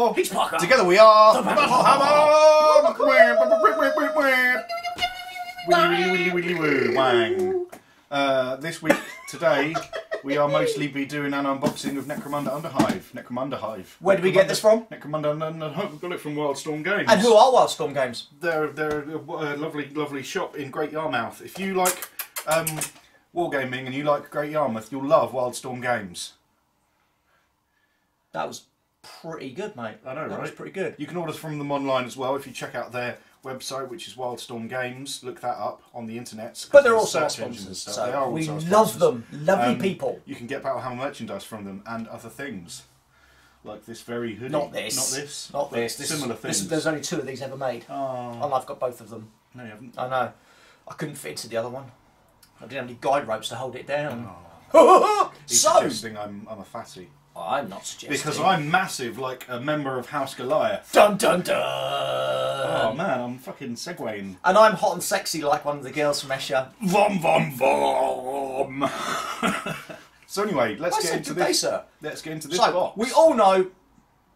Paul. He's Parker. Together we are The Battle Hammer. Wang. This week, today, we are mostly be doing an unboxing of Necromunda Underhive. Necromunda Hive. Where did we get this from? Necromunda Underhive. We got it from Wildstorm Games. And who are Wildstorm Games? They're a lovely shop in Great Yarmouth. If you like wargaming and you like Great Yarmouth, you'll love Wildstorm Games. That was pretty good, mate. I know, right? That was pretty good. You can order from them online as well if you check out their website, which is Wildstorm Games. Look that up on the internet. But they're also our sponsors, so we love them. Lovely people. You can get Battle Hammer merchandise from them and other things. Like this very hoodie. Not this. Not this. Not this. Similar things. There's only 2 of these ever made. Oh. And I've got both of them. No, you haven't. I know. I couldn't fit into the other one. I didn't have any guide ropes to hold it down. Oh. He's So, suggesting I'm a fatty. I'm not suggesting. Because I'm massive, like a member of House Goliath. Dun dun dun! Oh man, I'm fucking segueing. And I'm hot and sexy like one of the girls from Esher. Vom vom vom! So anyway, let's get into this. Sir. Let's get into this So, box. we all know,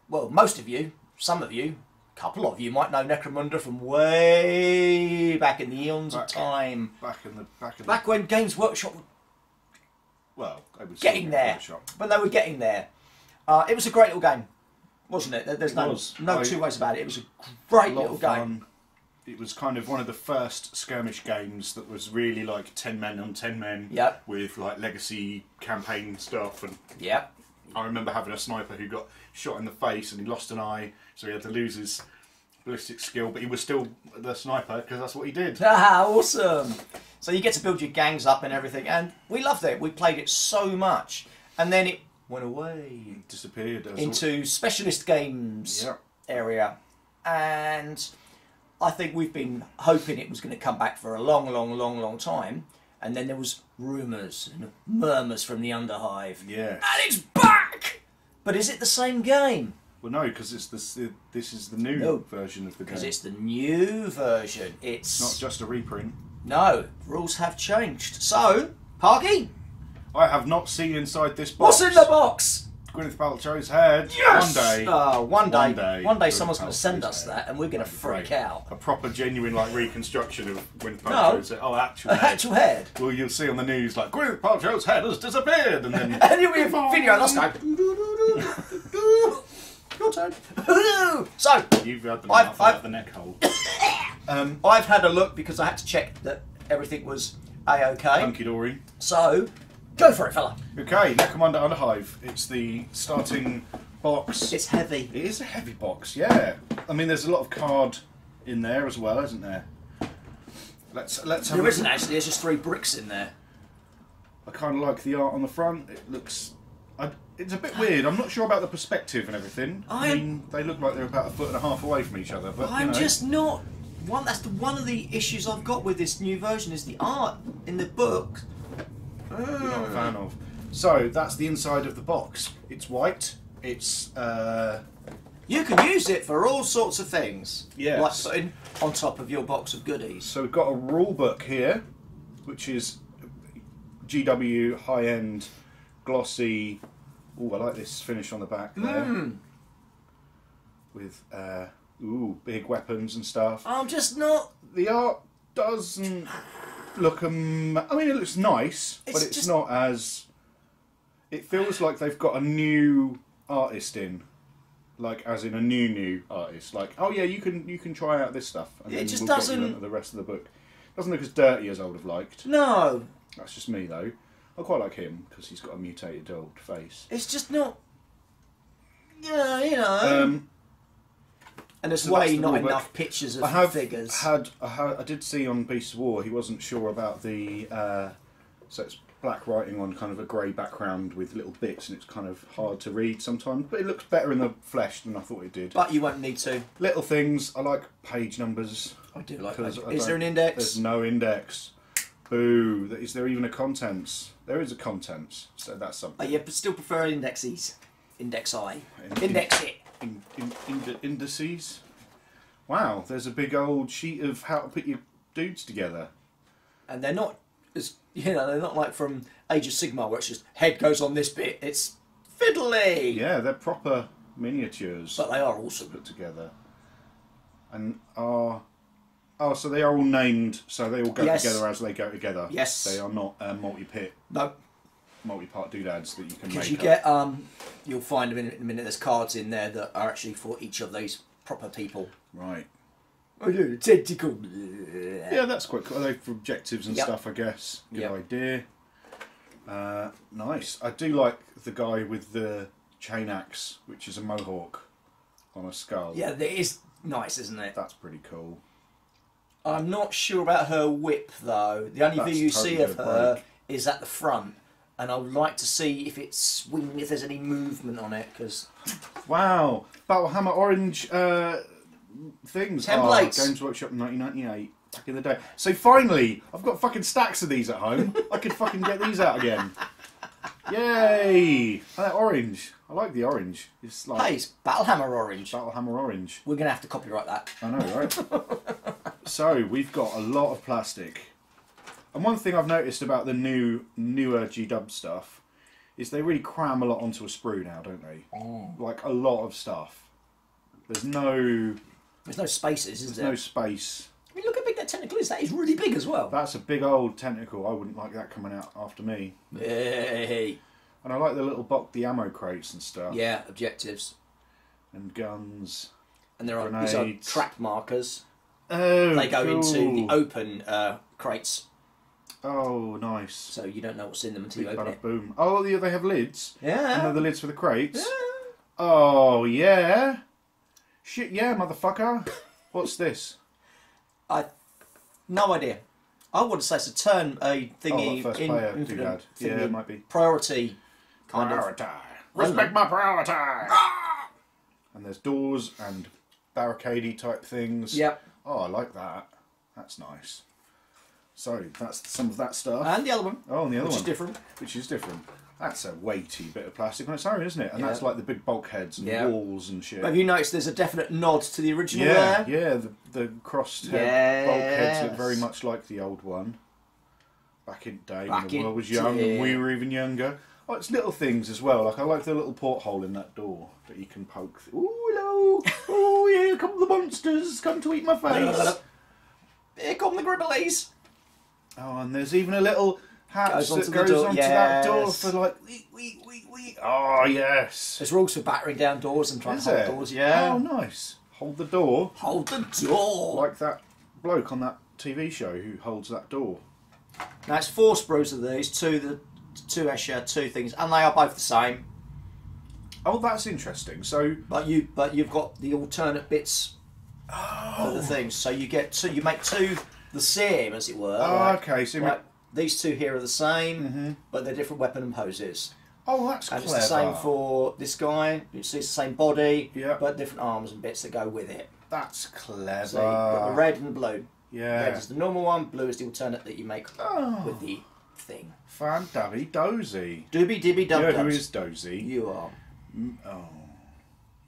well, most of you, some of you, a couple of you might know Necromunda from way back in the eons of time. Back when Games Workshop were getting there. When they were getting there. It was a great little game, wasn't it? There's no two ways about it. It was a great little game. It was kind of one of the first skirmish games that was really like 10 men on 10 men. Yep. With like legacy campaign stuff. And yep. I remember having a sniper who got shot in the face and he lost an eye, so he had to lose his ballistic skill, but he was still the sniper because that's what he did. Ah, awesome! So you get to build your gangs up and everything, and we loved it. We played it so much, and then it went away. It disappeared. Into specialist games area, and I think we've been hoping it was going to come back for a long time, and then there was rumours and murmurs from the Underhive. Yeah. And it's back! But is it the same game? Well, no, because this is the new version of the game. Because it's the new version. It's not just a reprint. No, rules have changed. So, Parky? I have not seen inside this box. What's in the box? Gwyneth Paltrow's head. Yes! One day. One day someone's going to send us that and we're going to freak out. A proper, genuine, like, reconstruction of Gwyneth Paltrow's head. Oh, actual head. Actual head. Well, you'll see on the news, like, Gwyneth Paltrow's head has disappeared. And then... and you'll be a video and us go... Your turn. So, you've had the mouth out of the neck hole. I've had a look because I had to check that everything was A-OK. Hunky-dory. So, go for it, fella. Okay, Necromunda Underhive. It's the starting box. It's heavy. It is a heavy box, yeah. I mean, there's a lot of card in there as well, isn't there? Let's have There isn't actually. There's just 3 bricks in there. I kind of like the art on the front. It looks... it's a bit weird. I'm not sure about the perspective and everything. I mean, they look like they're about 1.5 foot away from each other. But I'm just not... That's one of the issues I've got with this new version is the art in the book. You're not a fan of. So, that's the inside of the box. It's white. It's... You can use it for all sorts of things. Yes. Like putting on top of your box of goodies. So we've got a rule book here, which is GW high-end, glossy... Ooh, I like this finish on the back there. With, big weapons and stuff. I'm just not... The art doesn't look... I mean, it looks nice, but it's just not as... It feels like they've got a new artist in. Like, as in a new artist. Like, oh yeah, you can try out this stuff. And it then just we'll doesn't... get you into the rest of the book. Doesn't look as dirty as I would have liked. No. That's just me, though. I quite like him, because he's got a mutated old face. It's just not... Yeah, you know... and there's way not enough pictures of figures. I did see on Beast of War, he wasn't sure about the... so it's black writing on kind of a grey background with little bits, and it's kind of hard to read sometimes. But it looks better in the flesh than I thought it did. But you won't need to. Little things. I like page numbers. I do like page. Is there an index? There's no index. Boo. Is there even a contents? There is a contents, so that's something. Oh, yeah, but still prefer indexes. Index I. Index it. Indices. Wow, there's a big old sheet of how to put your dudes together. And they're not as, you know, they're not like from Age of Sigmar where it's just head goes on this bit. It's fiddly. Yeah, they're proper miniatures. But they are awesome. Put together. And are... Oh, so they are all named, so they all go together as they go together. Yes. They are not multi-pit, No. multi-part doodads that you can make. Because you get, you'll find in a minute, there's cards in there that are actually for each of these proper people. Right. Oh, tentacle. Yeah, that's quite cool. Are they for objectives and stuff, I guess? Good idea. Nice. I do like the guy with the chain axe, which is a mohawk on a skull. Yeah, that is nice, isn't it? That's pretty cool. I'm not sure about her whip, though. The only view you see of her is at the front. And I would like to see if it's swinging, if there's any movement on it, because... Wow! Battlehammer Orange things. Templates! Games Workshop 1998. Back in the day. So finally, I've got fucking stacks of these at home. I could fucking get these out again. Yay! And that orange. I like the orange. It's like... Hey, it's Battlehammer Orange. Battlehammer Orange. We're going to have to copyright that. I know, right? So, we've got a lot of plastic. And one thing I've noticed about the newer G-Dub stuff is they really cram a lot onto a sprue now, don't they? Like, a lot of stuff. There's no spaces, is there? There's no space. I mean, look how big that tentacle is. That is really big as well. That's a big old tentacle. I wouldn't like that coming out after me. Hey. And I like the little the ammo crates and stuff. Yeah, objectives. And guns. And there are these are trap markers. Oh, they go cool. into the open crates. Oh, nice. So you don't know what's in them until you open it. Boom. Oh, yeah, they have lids. Yeah. And they're the lids for the crates. Yeah. Oh, yeah. Shit, yeah, motherfucker. What's this? No idea. I would say it's a turn thingy first in player Infinite. doodad. Yeah, it might be. Priority kind priority. of. Respect my priority. And there's doors and barricadey type things. Yep. Oh, I like that. That's nice. So that's some of that stuff. And the other one. Oh, and the other one. Which is different. Which is different. That's a weighty bit of plastic on its own, isn't it? And that's like the big bulkheads and walls and shit. Have you noticed there's a definite nod to the original there? Yeah, the crossed head bulkheads look very much like the old one. Back in the day when the world was young and we were even younger. Oh, it's little things as well. Like I like the little porthole in that door that you can poke through. Ooh, hello! Oh, here come the monsters! Come to eat my face! Here come the Gribblies! Oh, and there's even a little hatch that goes onto that door for like wee. Oh, yes. There's rules for battering down doors and trying to hold doors. Yeah. Oh, nice. Hold the door. Hold the door. Like that bloke on that TV show who holds that door. Now it's 4 sprues of these, 2 Escher, 2 things, and they are both the same. Oh, that's interesting. So, but you've got the alternate bits of the things. So you get 2. You make 2 the same, as it were. Oh, okay. So these 2 here are the same, but they're different weapon and poses. Oh, that's clever. And it's the same for this guy. It's the same body, yeah, but different arms and bits that go with it. That's clever. So you've got the red and blue. Yeah. Red is the normal one, blue is the alternate that you make with the thing. Fan-dabby dozy. Doobie dibby dub who is dozy? You are. Oh,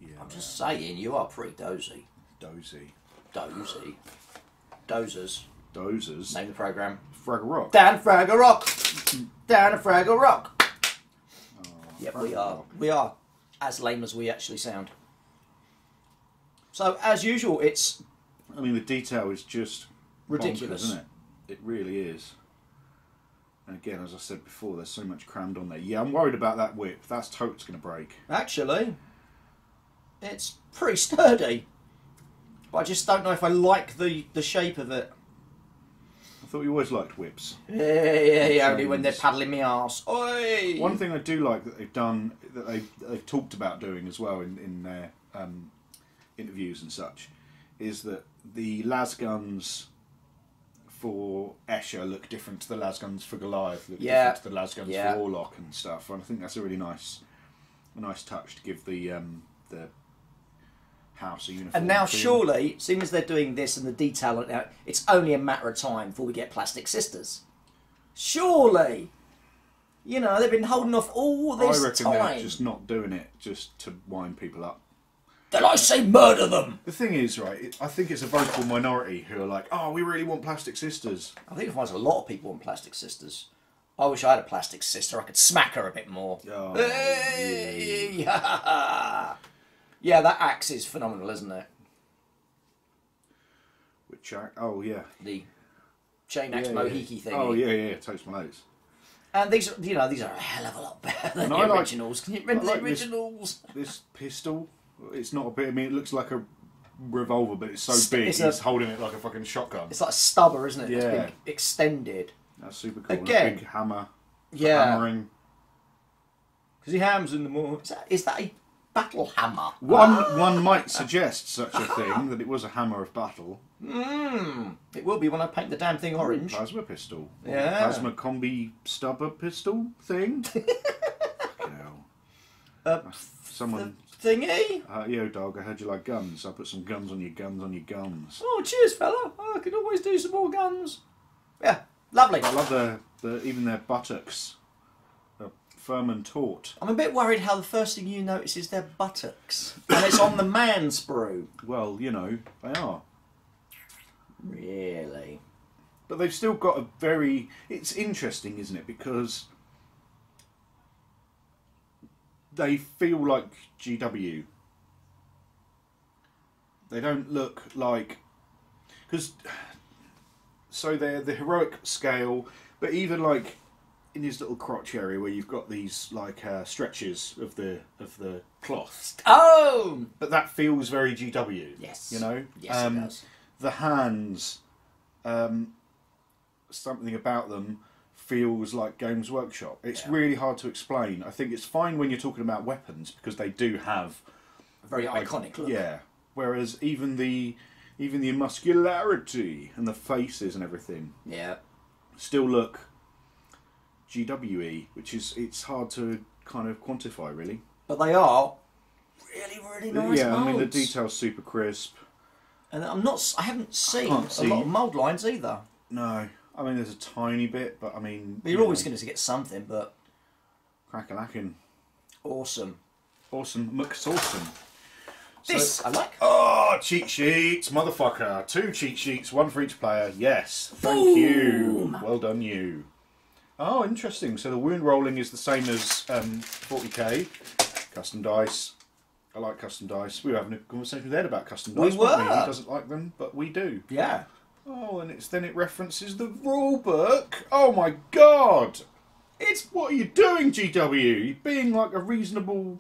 yeah. I'm just saying, you are pretty dozy. Dozy. Dozy. Dozers. Dozers. Name the program. Fraggle Rock. Down Fraggle Rock. Down a Fraggle Rock. Yep, we are. Rock. We are as lame as we actually sound. So, as usual, it's... I mean, the detail is just ridiculous, bonkers, isn't it? It really is. And again, as I said before, there's so much crammed on there. Yeah, I'm worried about that whip. That's totes going to break. Actually, it's pretty sturdy. But I just don't know if I like the shape of it. I thought you always liked whips. Yeah, only when they're paddling me arse. Oi! One thing I do like that they've done, that they've talked about doing as well in their interviews and such, is that the las guns for Escher look different to the las guns for Goliath, look different to the las guns for Warlock and stuff. And I think that's a really nice touch to give the house a uniform. And now, surely, seeing as they're doing this and the detail on it, it's only a matter of time before we get Plastic Sisters. Surely! You know, they've been holding off all this time. I reckon they're just not doing it just to wind people up. Then I say murder them! The thing is, right, I think it's a vocal minority who are like, oh, we really want Plastic Sisters. I think it finds a lot of people want Plastic Sisters. I wish I had a Plastic Sister. I could smack her a bit more. Oh, hey! Yeah. Yeah, that axe is phenomenal, isn't it? Which oh yeah. The chain axe mohiki thing. Oh yeah, toast my nose. And these are, these are a hell of a lot better than the originals. Can you remember the originals? This pistol, it's not a bit. I mean, it looks like a revolver, but it's so big. He's holding it like a fucking shotgun. It's like a stubber, isn't it? Yeah. It's been extended. That's super cool. Again, and a big hammer. Yeah. Hammering. Because he hams in the morning. Is that a battle hammer? One might suggest such a thing, that it was a hammer of battle. It will be when I paint the damn thing orange. Plasma pistol. Yeah. Plasma combi stubber pistol thing. Someone. Thingy? Yo, dog, I heard you like guns. I'll put some guns on your guns on your guns. Oh, cheers, fella. I could always do some more guns. Yeah, lovely. I love the even their buttocks. They're firm and taut. I'm a bit worried how the first thing you notice is their buttocks. And it's on the man sprue. Well, you know, they are. Really? But they've still got a very... It's interesting, isn't it? Because they feel like GW. They don't look like... Because... So they're the heroic scale, but even like in his little crotch area where you've got these like stretches of the cloth. Oh! But that feels very GW. Yes. You know? Yes, it does. The hands, something about them feels like Games Workshop. It's really hard to explain. I think it's fine when you're talking about weapons because they do have a very iconic look. Yeah. Whereas even the muscularity and the faces and everything, still look GWE, which is it's hard to kind of quantify really. But they are really nice. Yeah, molds. I mean the detail's super crisp. And I haven't seen a lot of mould lines either. No, I mean there's a tiny bit, but I mean you're always going to get something. But crack-a-lackin'. Awesome. McSawsome. This I like. Oh, cheat sheets, motherfucker! 2 cheat sheets, 1 for each player. Yes, thank you. Well done, you. Oh, interesting. So the wound rolling is the same as 40k. Custom dice. I like custom dice. We were having a conversation with Ed about custom dice. We were. He doesn't like them, but we do. Yeah. Oh, and then it references the rule book. Oh my god! What are you doing, GW? You're being like a reasonable.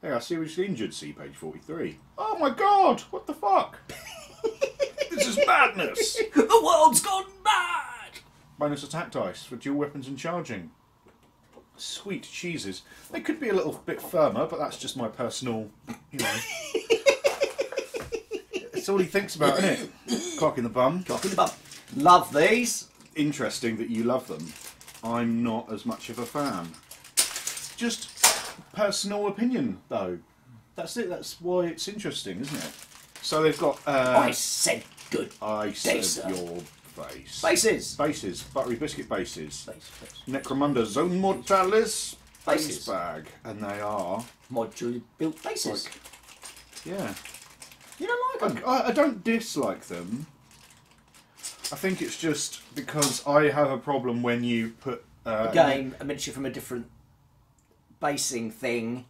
Hey, I seriously injured. See page 43. Oh my god! What the fuck? This is madness. The world's gone mad. Bonus attack dice for dual weapons and charging. Sweet cheeses. They could be a little bit firmer, but that's just my personal, you know. It's all he thinks about, isn't it? Cock in the bum. Cock in the bum. Love these. Interesting that you love them. I'm not as much of a fan. Just personal opinion, though. That's it. That's why it's interesting, isn't it? So they've got... I said good. I day, said sir. your face. Bases. Bases. Buttery biscuit bases. Base. Necromunda Zone Mortalis Bases. base bag. And they are... Modular built bases. Yeah. You don't like them? I don't dislike them. I think it's just because I have a problem when you put... Again, a miniature from a different basing thing.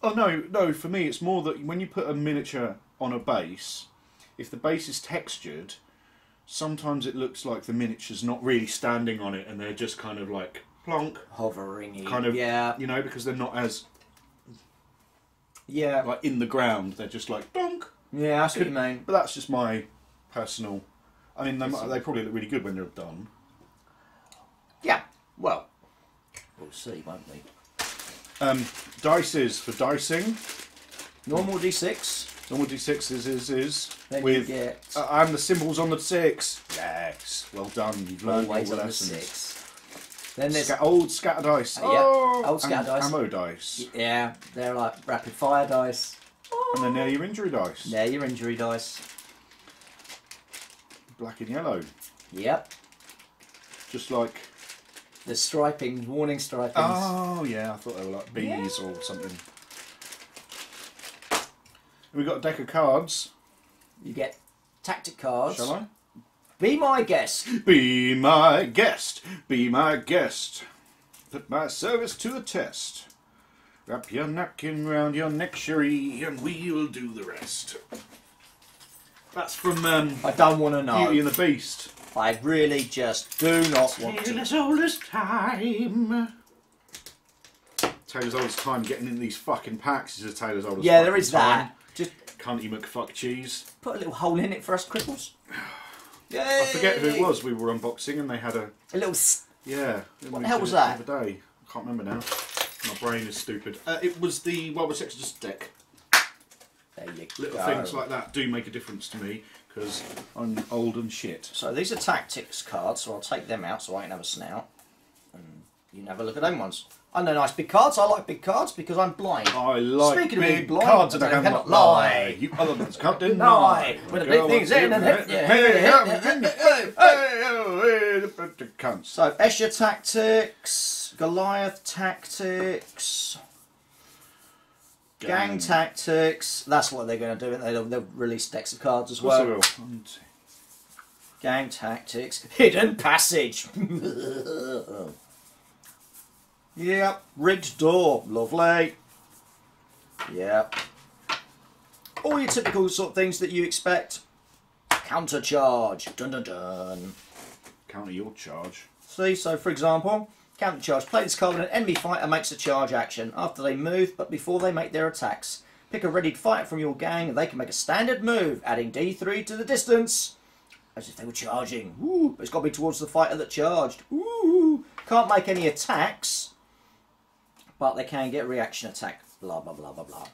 Oh, no, for me it's more that when you put a miniature on a base, if the base is textured, sometimes it looks like the miniature's not really standing on it and they're just kind of like plonk. Hovering. Kind of, yeah. You know, because they're not as... Yeah. Like in the ground, they're just like donk. Yeah, I see what you mean. But that's just my personal... I mean, they probably look really good when they're done. Yeah, well, we'll see, won't we? Dices for dicing. Normal D6. Normal D6 is Then with you get... and the symbols on the 6. Yes, well done. You've learned all always the on the lessons. 6. Then there's... Old scatter dice. Yeah, Oh, old scatter dice. Ammo dice. Yeah, they're like rapid fire dice. And then they're your injury dice. They're your injury dice. Black and yellow. Yep. Just like... The striping, warning stripings. Oh, yeah, I thought they were like bees or something. We've got a deck of cards. You get tactic cards. Shall I? Be my guest. Be my guest. Be my guest. Put my service to the test. Wrap your napkin round your neck, Cherie, and we'll do the rest. That's from I don't want to know. Beauty and the Beast. I really just do not want to. Tale as old as time. Tale as old as time. Getting in these fucking packs is a tale as old as Yeah, there is time. that. Just Cunty McFuck cheese. put a little hole in it for us, Cripples. Yay! I forget who it was we were unboxing, and they had a little. yeah. What the hell was that? The other day. I can't remember now. My brain is stupid. It was the Wild West Extras deck. There you Little go. things like that do make a difference to me because I'm old and shit. So these are tactics cards, so I'll take them out so I can have a snout. And you can have a look at them ones. I know nice big cards. I like big cards because I'm blind. I like Speaking of big being blind, cards and I I cannot cannot lie. You other ones can't deny. Lie. When the big thing's in and Cunts. So Escher tactics, Goliath tactics, gang tactics. That's what they're going to do. They'll release decks of cards as well. Of course they will. Gang tactics, hidden passage. Yep, rigged door, lovely. Yep. All your typical sort of things that you expect. Counter charge, dun dun dun. Counter your charge. See, so for example, counter charge. Play this card when an enemy fighter makes a charge action after they move, but before they make their attacks. Pick a readied fighter from your gang, and they can make a standard move, adding D3 to the distance, as if they were charging. Ooh, but it's got to be towards the fighter that charged. Ooh, can't make any attacks, but they can get reaction attack. Blah blah blah blah blah.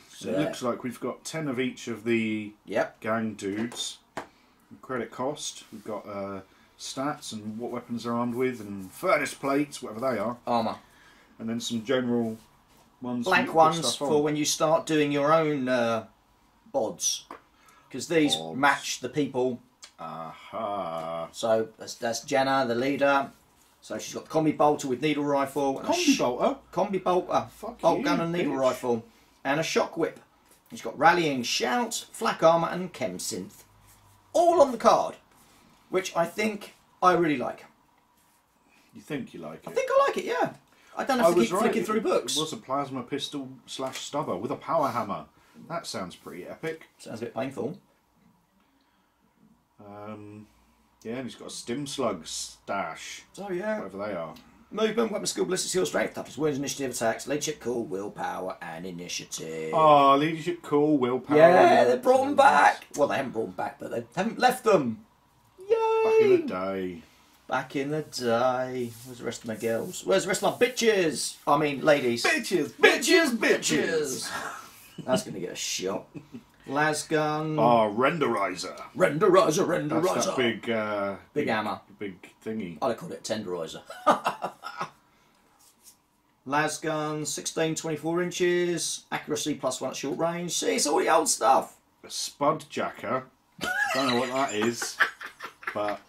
So it looks like we've got 10 of each of the gang dudes. Credit cost. We've got stats and what weapons they're armed with, and furnace plates, whatever they are. Armour. And then some general ones. Blank ones for when you start doing your own bods. Because these match the people. Aha. So that's Jenna, the leader. So she's got the combi bolter with needle rifle. And Combi bolter? Combi bolter. Fuck bolt you, gun and needle bitch. rifle. And a shock whip. She's got rallying shout, flak armour and chem synth. All on the card. Which I think I really like. You think you like it? I think I like it, yeah. I don't have to keep flicking through books. It was a plasma pistol / stubber with a power hammer. That sounds pretty epic. Sounds a bit painful. Yeah, and he's got a stim slug stash. So yeah. Whatever they are. Movement, weapon skill, ballistic skill, strength, toughness, wounds, initiative, attacks, leadership, cool, willpower, and initiative. Oh, leadership, cool, willpower. Yeah, they brought them back. Well, they haven't brought them back, but they haven't left them. Yay! Back in the day. Back in the day. Where's the rest of my girls? Where's the rest of my bitches? I mean, ladies. Bitches, bitches, bitches. That's going to get a shot. Lasgun. Oh, renderizer. Renderizer. That's that big hammer. Big thingy. I'd have called it tenderizer. Lasgun, 16, 24 inches. Accuracy +1 at short range. See, it's all the old stuff. A spud jacker. Don't know what that is, but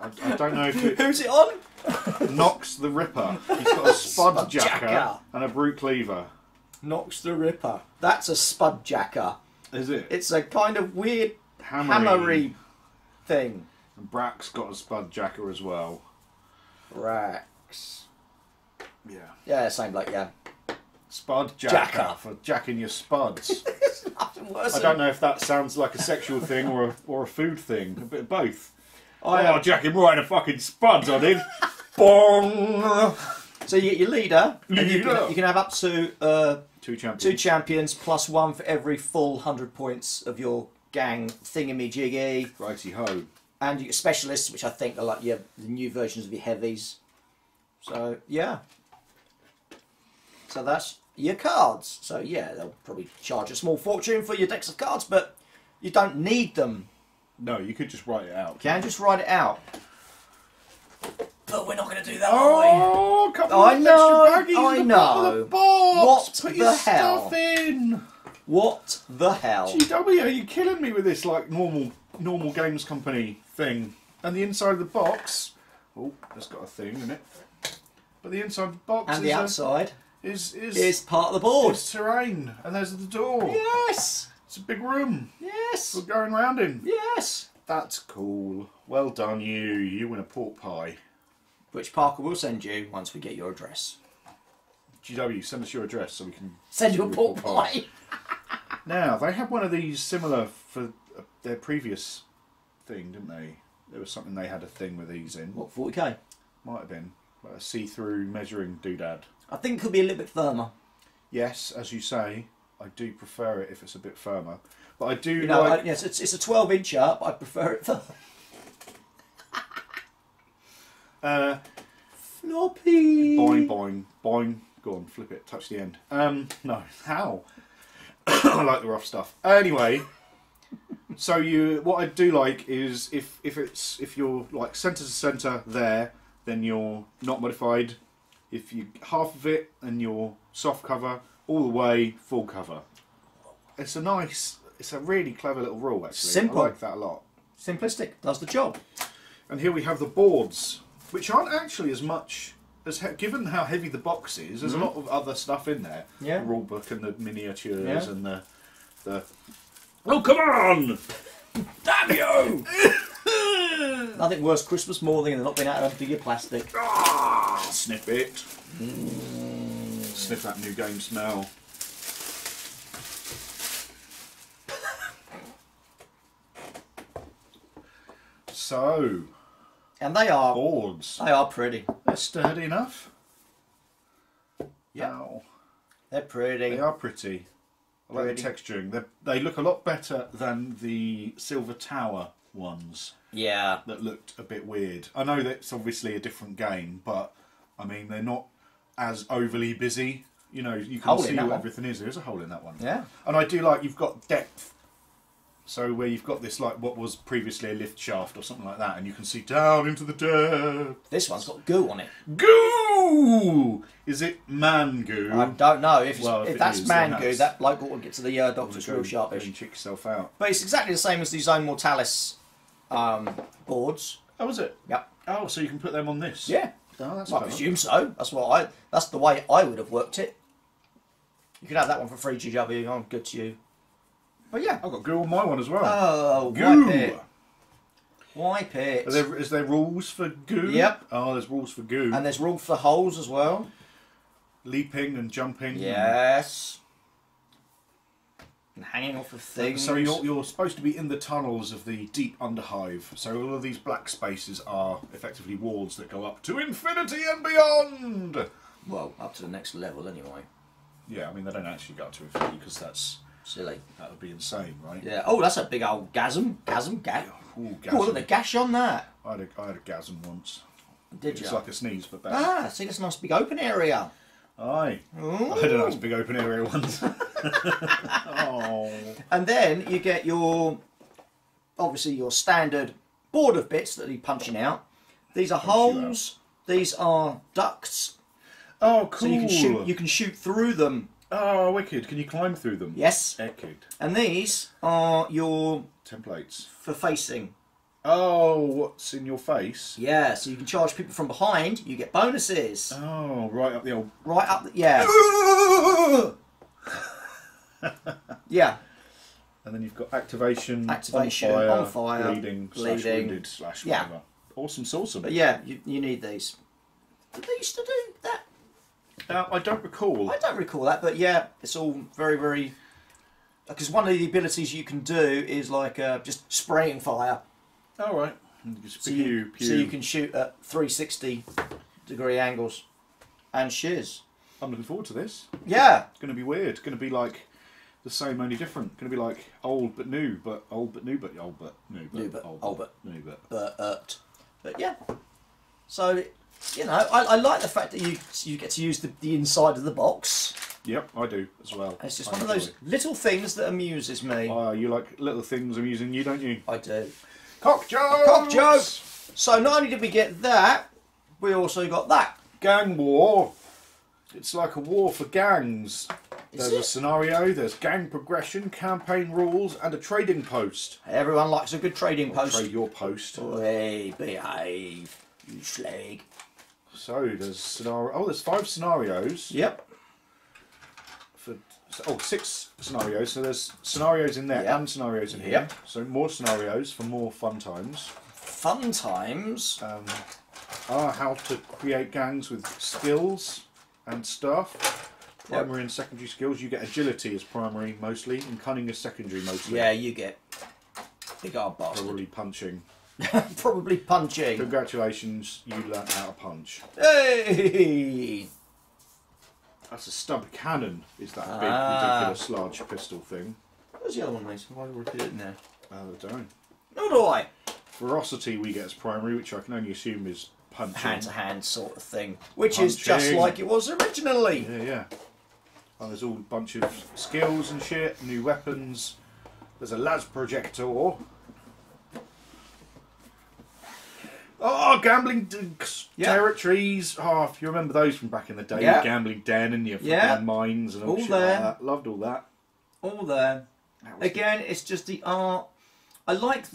I don't know if it... Who's it on? Nox the Ripper. He's got a spud jacker and a brute cleaver. Nox the Ripper. That's a spud jacker. Is it? It's a kind of weird hammery thing. And Brack's got a spud jacker as well. Brax. Yeah. Yeah, same bloke, yeah. Spud jacker for jacking your spuds. Nothing worse. I don't know if that sounds like a sexual thing or a food thing. A bit of both. I jack him right in the fucking spuds, I did. Bong! So you get your leader, and you can have up to 2 champions. 2 champions +1 for every full 100 points of your gang thingamajiggy. Righty ho. And you get specialists, which I think are like the new versions of your heavies. So yeah. So that's your cards. So yeah, they'll probably charge a small fortune for your decks of cards, but you don't need them. No, you could just write it out. You can just write it out. But we're not going to do that, Oh, are we? couple of extra baggies I in the bottom of know. the box. What Put the your hell? stuff in. What the hell? GW, are you killing me with this like normal games company thing? And the inside of the box, oh, that's got a thing in it. But the inside of the box And the outside is part of the board. It's terrain, and there's the door. Yes. It's a big room. Yes. We're going round in. Yes. That's cool. Well done, you. You win a pork pie. Which Parker will send you once we get your address. GW, send us your address so we can Send you a pork pie. Now, they had one of these similar for their previous thing, didn't they? There was something they had a thing with these in. What, 40k? Might have been. Like a see-through measuring doodad. I think it could be a little bit firmer. Yes, as you say, I do prefer it if it's a bit firmer. But I do yes, it's a 12-incher, but I prefer it firm. Floppy. Boing, boing, boing. Go on, flip it, touch the end. No, how? I like the rough stuff. Anyway, so what I do like is if you're like centre to centre there, then you're not modified. If you half of it, then you're soft cover, all the way full cover. It's a really clever little rule actually. Simple. I like that a lot. Simplistic, does the job. And here we have the boards, which aren't actually as much as given how heavy the box is. There's a lot of other stuff in there. Yeah. The rule book and the miniatures and the. Oh come on! Damn you! Nothing worse Christmas morning than not being able to do your plastic. Ah, sniff it. Sniff that new game smell. So. And they are boards. They are pretty. They're sturdy enough. Yeah. Ow. They're pretty. They are pretty. I like the texturing. They look a lot better than the Silver Tower ones. Yeah. That looked a bit weird. I know that it's obviously a different game, but I mean they're not as overly busy. You know, you can see what everything is. There's a hole in that one. Yeah. And I do like you've got depth. So where you've got this like what was previously a lift shaft or something like that, and you can see down into the depth. This one's got goo on it. Goo! Is it man goo? I don't know if that's is, man goo. That bloke will get to the doctor's real sharpish. And check yourself out. But it's exactly the same as the Zone Mortalis boards. Oh, is it? Yep. Oh, so you can put them on this? Yeah. Oh, that's I presume so. That's the way I would have worked it. You can have that one for free, GW. I'm good to you. But yeah. I've got goo on my one as well. Oh, goo! Wipe it. Wipe it. Is there rules for goo? Yep. Oh, there's rules for goo. And there's rules for holes as well. Leaping and jumping. Yes. And hanging off of things. So you're supposed to be in the tunnels of the deep underhive. So all of these black spaces are effectively walls that go up to infinity and beyond. Well, up to the next level anyway. Yeah, I mean they don't actually go up to infinity because that's silly. That would be insane, right? Yeah. Oh, that's a big old gasm. Gasm. Ooh, gasm. Oh, look at the gash on that. I had a gasm once. Did you? It's like a sneeze, but better. Ah, see, that's a nice big open area. Aye. Ooh. I had a nice big open area once. Oh. And then you get obviously your standard board of bits that you're punching out. These are holes. These are ducts. Oh, cool. So you can shoot through them. Oh, wicked. Can you climb through them? Yes. Wicked. And these are your templates for facing. Oh, what's in your face? Yeah, so you can charge people from behind. You get bonuses. Oh, right up the old... Right up the... Yeah. Yeah. And then you've got activation, on fire, bleeding, slash wounded, slash whatever. Yeah. Awesome sauceum. But yeah, you need these. Did they used to do that? I don't recall. I don't recall that, but yeah, it's all very, very... Because one of the abilities you can do is like just spraying fire. All right. So you can shoot at 360-degree angles and shiz. I'm looking forward to this. Yeah. It's going to be weird. It's going to be like the same, only different. It's going to be like old but new, but old but new, but old but new, but new but old but new, but yeah. So you know, I like the fact that you get to use the inside of the box. Yep, I do as well. It's just one of those little things that amuses me. You like little things amusing you, don't you? I do. Cock jokes! Cock jokes! So not only did we get that, we also got that. Gang war. It's like a war for gangs. There's a scenario, there's gang progression, campaign rules, and a trading post. Everyone likes a good trading post. Trade your post. Hey, behave, you slag. So there's there's 5 scenarios. Yep. For 6 scenarios. So there's scenarios in there and scenarios in here. So more scenarios for more fun times. Fun times. How to create gangs with skills and stuff. Primary and secondary skills. You get agility as primary mostly, and cunning as secondary mostly. Yeah, you get big old bastard. Probably punching. Probably punching. Congratulations, you learnt how to punch. Hey! That's a stub cannon, is that big, ridiculous large pistol thing. What's the other one, Mason? Why would I put it in there? I don't know. Nor do I. Ferocity we get as primary, which I can only assume is punching. Hand-to-hand sort of thing. Which is just like it was originally. Yeah, yeah. Oh, there's all a bunch of skills and shit, new weapons. There's a las projector. Oh, gambling territories. Oh, if you remember those from back in the day, your gambling den and your fucking mines and all shit like that. Loved all that. All there. Again, it's just the art. I like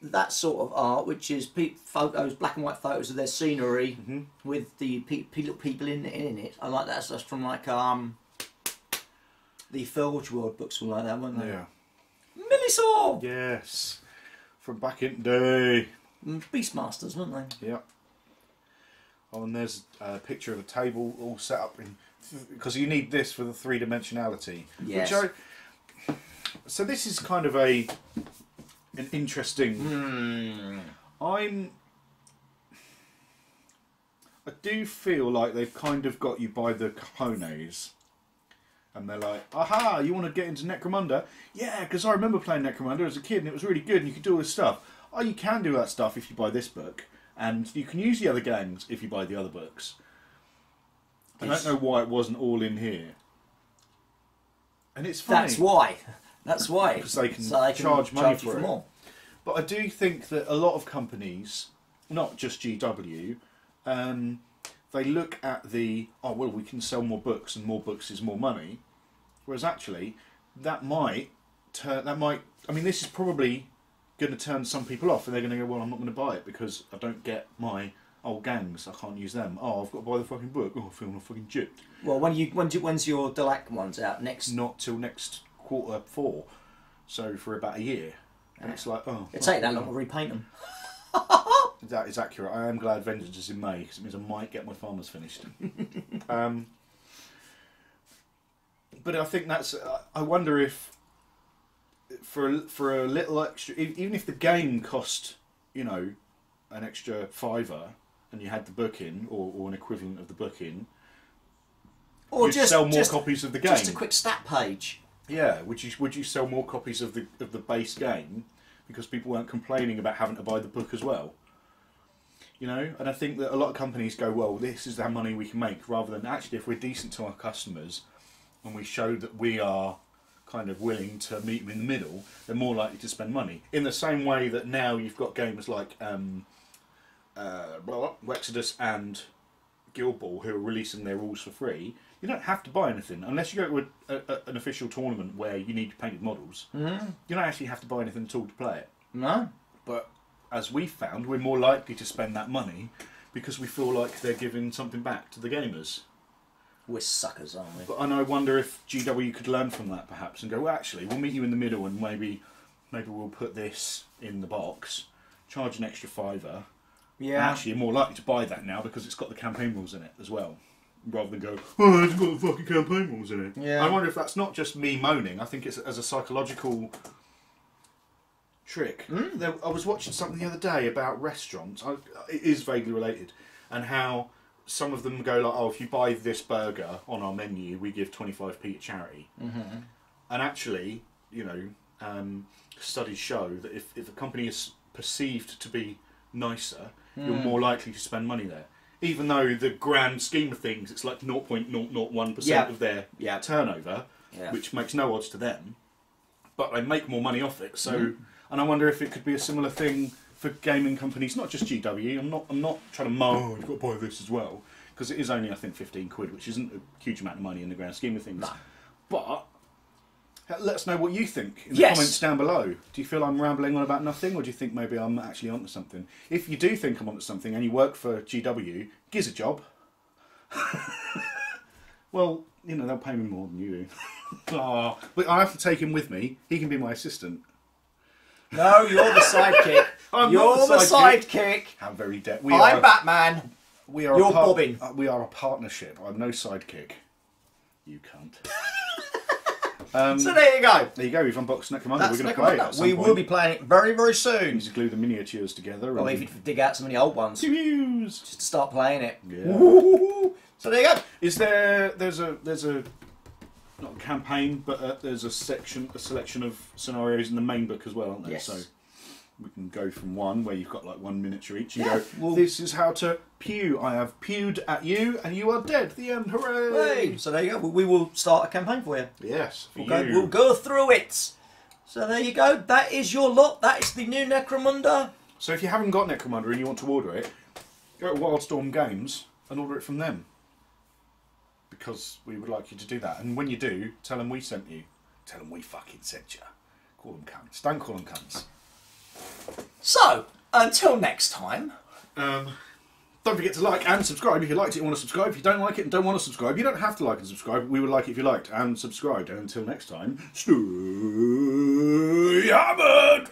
that sort of art, which is photos, black and white photos of their scenery with the people in it. I like that. So that's from like the Forge World books were like that, weren't they? Yeah. Millisaw. Yes, from back in the day. Beastmasters, weren't they? Yeah. Oh, and there's a picture of a table all set up in, because you need this for the three-dimensionality. Yes. So this is kind of an interesting. I do feel like they've kind of got you by the cojones. And they're like, aha, you want to get into Necromunda? Yeah, because I remember playing Necromunda as a kid and it was really good and you could do all this stuff. Oh, you can do that stuff if you buy this book. And you can use the other games if you buy the other books. I don't know why it wasn't all in here. And it's funny. That's why. Because they can charge money for it. More. But I do think that a lot of companies, not just GW, they look at we can sell more books and more books is more money. Whereas actually, that might, this is probably going to turn some people off and they're going to go, well, I'm not going to buy it because I don't get my old gangs, I can't use them. Oh, I've got to buy the fucking book. Oh, I feel fucking gypped. Well, when's your Delac ones out next? Not till next Q4, so for about a year. And it's like, oh. It'll take that long to repaint them. That is accurate. I am glad Vengeance is in May because it means I might get my farmers finished. But I think that's. I wonder if for a little extra, even if the game cost, an extra £5 and you had the book in or an equivalent of the book in, or just sell more copies of the game. Just a quick stat page. Yeah, would you sell more copies of the base game because people weren't complaining about having to buy the book as well? And I think that a lot of companies go, well, this is how money we can make, rather than actually if we're decent to our customers and we show that we are kind of willing to meet them in the middle, they're more likely to spend money. In the same way that now you've got games like Wexodus and Guild Ball who are releasing their rules for free. You don't have to buy anything unless you go to an official tournament where you need painted models. You don't actually have to buy anything at all to play it. No. But as we found, we're more likely to spend that money because we feel like they're giving something back to the gamers. We're suckers, aren't we? And I wonder if GW could learn from that perhaps and go, well, actually, we'll meet you in the middle and maybe we'll put this in the box, charge an extra £5. Yeah. And actually, you're more likely to buy that now because it's got the campaign rules in it as well. Rather than go, oh, it's got the fucking campaign rules in it. Yeah. I wonder if that's not just me moaning. I think it's as a psychological trick. I was watching something the other day about restaurants. It is vaguely related. And how some of them go like, oh, if you buy this burger on our menu, we give 25p to charity. And actually, studies show that if a company is perceived to be nicer, you're more likely to spend money there. Even though the grand scheme of things, it's like 0.001% of their turnover, which makes no odds to them, but they make more money off it. So, and I wonder if it could be a similar thing for gaming companies, not just GW. I'm not trying to moan, you've got to buy this as well, because it is only, I think, 15 quid, which isn't a huge amount of money in the grand scheme of things. No. But let us know what you think in the comments down below. Do you feel I'm rambling on about nothing, or do you think maybe I'm actually onto something? If you do think I'm onto something and you work for GW, gives a job. Well, they'll pay me more than you do. Oh, but I have to take him with me. He can be my assistant. No, you're the sidekick. You're the sidekick. How very dead. I'm Batman. We are You're bobbing. We are a partnership. I'm no sidekick. You can't. So there you go. There you go. We've unboxed Necromunda. That's We're going to play it. We will be playing it very, very soon. Need to glue the miniatures together. Or even dig out some of the old ones. Pews. Just to start playing it. Yeah. So there you go. Is there's a not a campaign, but there's a selection of scenarios in the main book as well, aren't there? Yes. So we can go from one where you've got like 1 miniature each. You Yeah, go. well, This is how to pew. I have pewed at you, and you are dead. The end. Hooray! Hey, so there you go. We will start a campaign for you. Yes. For We'll go through it. So there you go. That is your lot. That is the new Necromunda. So if you haven't got Necromunda and you want to order it, go to Wildstorm Games and order it from them. Because we would like you to do that. And when you do, tell them we sent you. Tell them we fucking sent you. Call them cunts. Don't call them cunts. So, until next time. Don't forget to like and subscribe if you liked it and want to subscribe. If you don't like it and don't want to subscribe, you don't have to like and subscribe. We would like it if you liked and subscribed. And until next time, stay hammered!